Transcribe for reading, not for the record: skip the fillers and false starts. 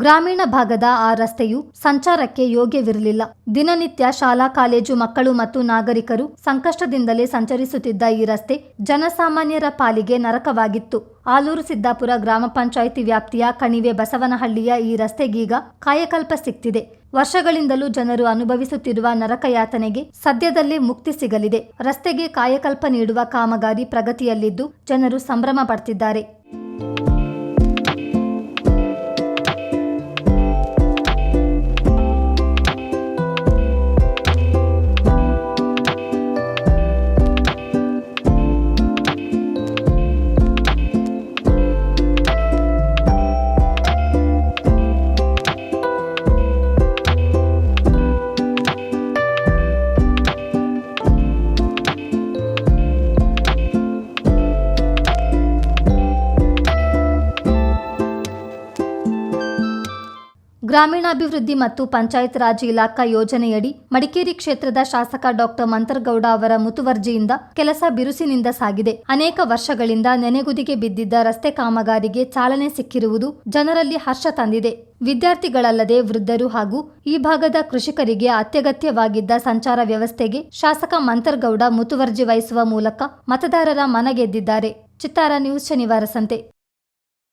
ಗ್ರಾಮೀಣ ಭಾಗದ ಆ ರಸ್ತೆಯು ಸಂಚಾರಕ್ಕೆ ಯೋಗ್ಯವಿರಲಿಲ್ಲ. ದಿನನಿತ್ಯ ಶಾಲಾ ಕಾಲೇಜು ಮಕ್ಕಳು ಮತ್ತು ನಾಗರಿಕರು ಸಂಕಷ್ಟದಿಂದಲೇ ಸಂಚರಿಸುತ್ತಿದ್ದ ಈ ರಸ್ತೆ ಜನಸಾಮಾನ್ಯರ ಪಾಲಿಗೆ ನರಕವಾಗಿತ್ತು. ಆಲೂರು ಸಿದ್ದಾಪುರ ಗ್ರಾಮ ಪಂಚಾಯಿತಿ ವ್ಯಾಪ್ತಿಯ ಕಣಿವೆ ಬಸವನಹಳ್ಳಿಯ ಈ ರಸ್ತೆಗೀಗ ಕಾಯಕಲ್ಪ ಸಿಕ್ತಿದೆ. ವರ್ಷಗಳಿಂದಲೂ ಜನರು ಅನುಭವಿಸುತ್ತಿರುವ ನರಕಯಾತನೆಗೆ ಸದ್ಯದಲ್ಲೇ ಮುಕ್ತಿ ಸಿಗಲಿದೆ. ರಸ್ತೆಗೆ ಕಾಯಕಲ್ಪ ನೀಡುವ ಕಾಮಗಾರಿ ಪ್ರಗತಿಯಲ್ಲಿದ್ದು ಜನರು ಸಂಭ್ರಮ ಪಡ್ತಿದ್ದಾರೆ. ಗ್ರಾಮೀಣಾಭಿವೃದ್ಧಿ ಮತ್ತು ಪಂಚಾಯತ್ ರಾಜ್ ಇಲಾಖಾ ಯೋಜನೆಯಡಿ ಮಡಿಕೇರಿ ಕ್ಷೇತ್ರದ ಶಾಸಕ ಡಾಕ್ಟರ್ ಮಂತರ್ಗೌಡ ಅವರ ಮುತುವರ್ಜಿಯಿಂದ ಕೆಲಸ ಬಿರುಸಿನಿಂದ ಸಾಗಿದೆ. ಅನೇಕ ವರ್ಷಗಳಿಂದ ನೆನೆಗುದಿಗೆ ಬಿದ್ದಿದ್ದ ರಸ್ತೆ ಕಾಮಗಾರಿಗೆ ಚಾಲನೆ ಸಿಕ್ಕಿರುವುದು ಜನರಲ್ಲಿ ಹರ್ಷ ತಂದಿದೆ. ವಿದ್ಯಾರ್ಥಿಗಳಲ್ಲದೆ ವೃದ್ಧರು ಹಾಗೂ ಈ ಭಾಗದ ಕೃಷಿಕರಿಗೆ ಅತ್ಯಗತ್ಯವಾಗಿದ್ದ ಸಂಚಾರ ವ್ಯವಸ್ಥೆಗೆ ಶಾಸಕ ಮಂತರ್ಗೌಡ ಮುತುವರ್ಜಿ ವಹಿಸುವ ಮೂಲಕ ಮತದಾರರ ಮನ ಗೆದ್ದಿದ್ದಾರೆ. ಚಿತ್ತಾರ ನ್ಯೂಸ್, ಶನಿವಾರ ಸಂತೆ.